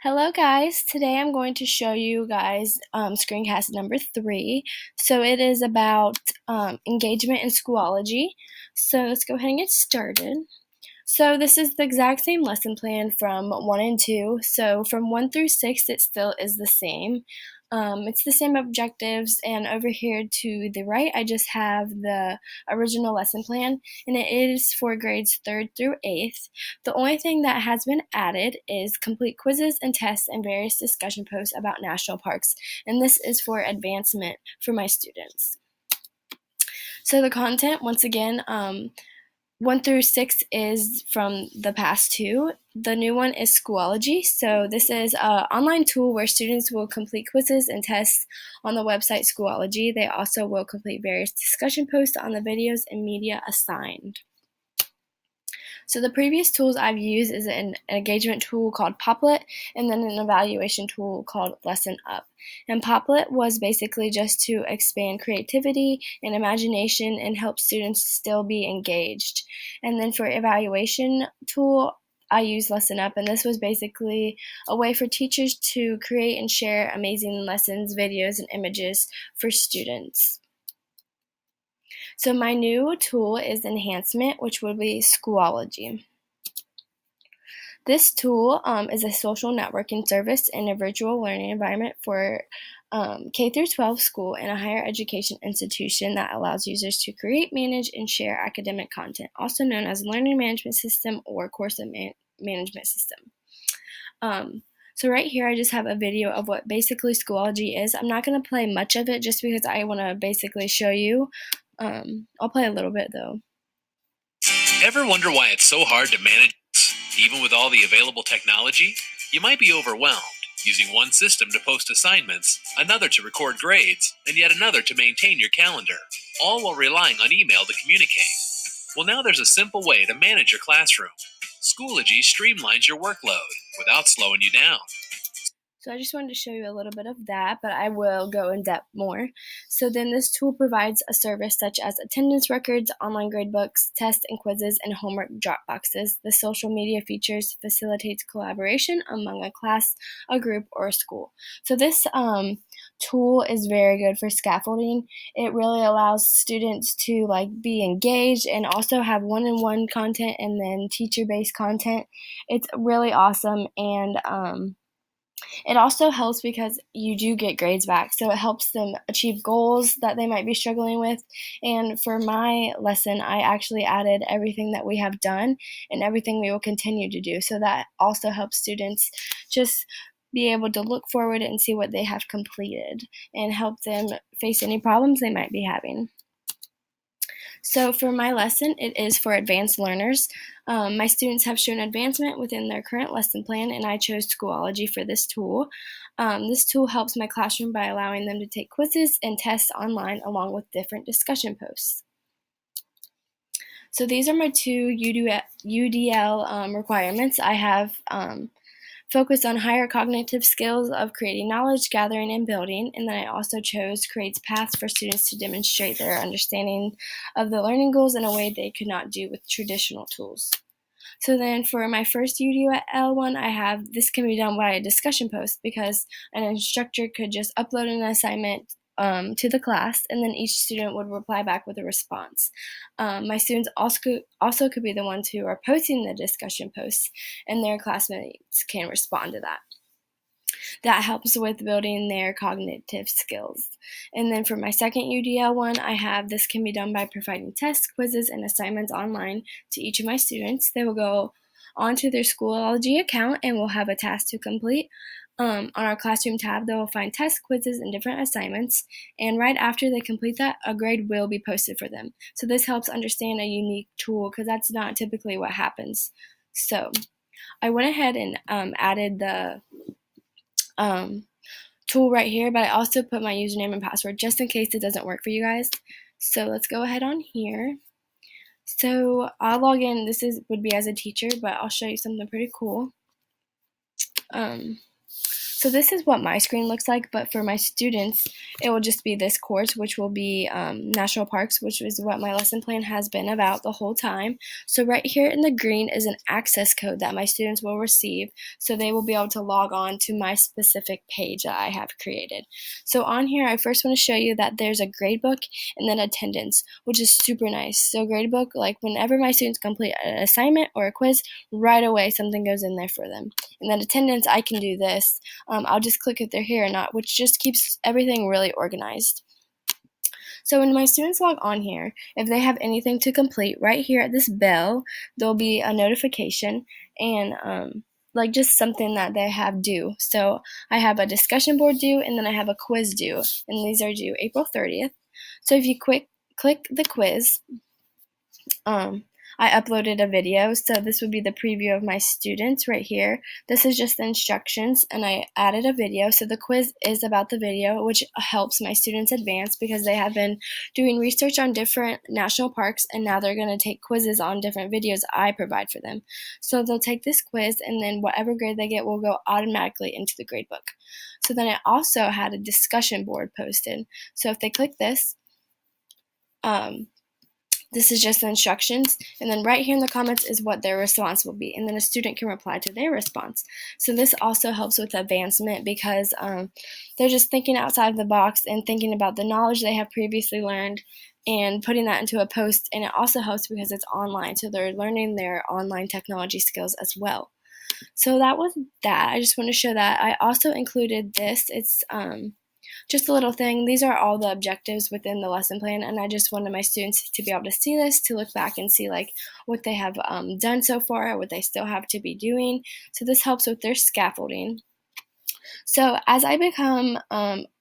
Hello guys, today I'm going to show you guys screencast number 3. So it is about engagement in Schoology. So let's go ahead and get started. So this is the exact same lesson plan from 1 and 2. So from 1 through 6 it still is the same. It's the same objectives, and over here to the right I just have the original lesson plan, and it is for grades 3rd through 8th. The only thing that has been added is complete quizzes and tests and various discussion posts about national parks, and this is for advancement for my students. So the content, once again, 1 through 6 is from the past 2. The new one is Schoology. So this is an online tool where students will complete quizzes and tests on the website Schoology. They also will complete various discussion posts on the videos and media assigned. So the previous tools I've used is an engagement tool called Poplet, and then an evaluation tool called Lesson Up. And Poplet was basically just to expand creativity and imagination and help students still be engaged. And then for evaluation tool, I used Lesson Up, and this was basically a way for teachers to create and share amazing lessons, videos, and images for students. So my new tool is Enhancement, which would be Schoology. This tool is a social networking service in a virtual learning environment for K through 12 school and a higher education institution that allows users to create, manage, and share academic content, also known as learning management system or course management system. So right here, I just have a video of what basically Schoology is. I'm not going to play much of it just because I want to basically show you. I'll play a little bit though. Ever wonder why it's so hard to manage? Even with all the available technology, you might be overwhelmed, using one system to post assignments, another to record grades, and yet another to maintain your calendar, all while relying on email to communicate. Well, now there's a simple way to manage your classroom. Schoology streamlines your workload without slowing you down. So I just wanted to show you a little bit of that, but I will go in depth more. So then this tool provides a service such as attendance records, online gradebooks, tests and quizzes, and homework drop boxes. The social media features facilitates collaboration among a class, a group, or a school. So this tool is very good for scaffolding. It really allows students to be engaged and also have one-on-one content and then teacher-based content. It's really awesome, and it also helps because you do get grades back, so it helps them achieve goals that they might be struggling with. And for my lesson, I actually added everything that we have done and everything we will continue to do, so that also helps students just be able to look forward and see what they have completed and help them face any problems they might be having. So for my lesson, it is for advanced learners. My students have shown advancement within their current lesson plan, and I chose Schoology for this tool. This tool helps my classroom by allowing them to take quizzes and tests online along with different discussion posts. So these are my two UDL requirements. I have focused on higher cognitive skills of creating knowledge, gathering, and building. And then I also chose creates paths for students to demonstrate their understanding of the learning goals in a way they could not do with traditional tools. So then for my first UDL one, I have this can be done by a discussion post, because an instructor could just upload an assignment to the class, and then each student would reply back with a response. My students also could be the ones who are posting the discussion posts, and their classmates can respond to that. That helps with building their cognitive skills. And then for my second UDL one, I have this can be done by providing tests, quizzes, and assignments online to each of my students. They will go onto their Schoology account and will have a task to complete. On our classroom tab, they will find tests, quizzes, and different assignments, and right after they complete that, a grade will be posted for them. So this helps understand a unique tool, because that's not typically what happens. So I went ahead and added the tool right here, but I also put my username and password just in case it doesn't work for you guys. So let's go ahead on here. So I'll log in. Would be as a teacher, but I'll show you something pretty cool. So So this is what my screen looks like, but for my students, it will just be this course, which will be national parks, which is what my lesson plan has been about the whole time. So right here in the green is an access code that my students will receive, so they will be able to log on to my specific page that I have created. So on here, I first want to show you that there's a gradebook and then attendance, which is super nice. So gradebook, like whenever my students complete an assignment or a quiz, right away something goes in there for them. And then attendance, I can do this. I'll just click if they're here or not, which just keeps everything really organized. So when my students log on here, if they have anything to complete, right here at this bell, there'll be a notification and like just something that they have due. So I have a discussion board due, and then I have a quiz due, and these are due April 30th. So if you click the quiz, I uploaded a video, so this would be the preview of my students right here. This is just the instructions, and I added a video, so the quiz is about the video, which helps my students advance because they have been doing research on different national parks, and now they're going to take quizzes on different videos I provide for them. So they'll take this quiz, and then whatever grade they get will go automatically into the gradebook. So then I also had a discussion board posted. So if they click this, this is just the instructions, and then right here in the comments is what their response will be, and then a student can reply to their response. So this also helps with advancement because they're just thinking outside of the box and thinking about the knowledge they have previously learned and putting that into a post, and it also helps because it's online, so they're learning their online technology skills as well. So that was that. I just want to show that. I also included this. It's just a little thing. These are all the objectives within the lesson plan, and I just wanted my students to be able to see this, to look back and see like what they have done so far, what they still have to be doing. So this helps with their scaffolding. So as I become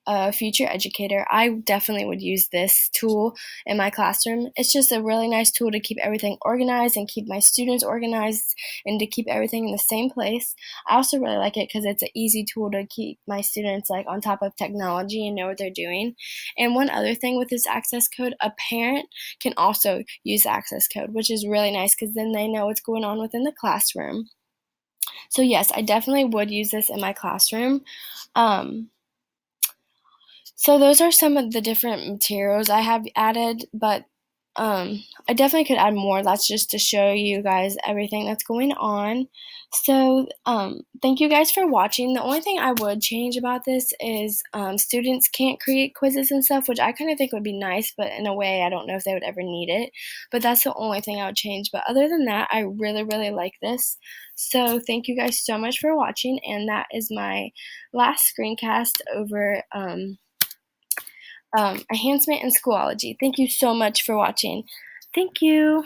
a future educator, I definitely would use this tool in my classroom. It's just a really nice tool to keep everything organized and keep my students organized and to keep everything in the same place. I also really like it because it's an easy tool to keep my students like on top of technology and know what they're doing. And one other thing with this access code, a parent can also use the access code, which is really nice because then they know what's going on within the classroom. So yes, I definitely would use this in my classroom. So those are some of the different materials I have added, but I definitely could add more. That's just to show you guys everything that's going on. So thank you guys for watching. The only thing I would change about this is students can't create quizzes and stuff, which I kind of think would be nice, but in a way I don't know if they would ever need it. But that's the only thing I would change. But other than that, I really, really like this. So thank you guys so much for watching, and that is my last screencast over enhancement in Schoology. Thank you so much for watching. Thank you.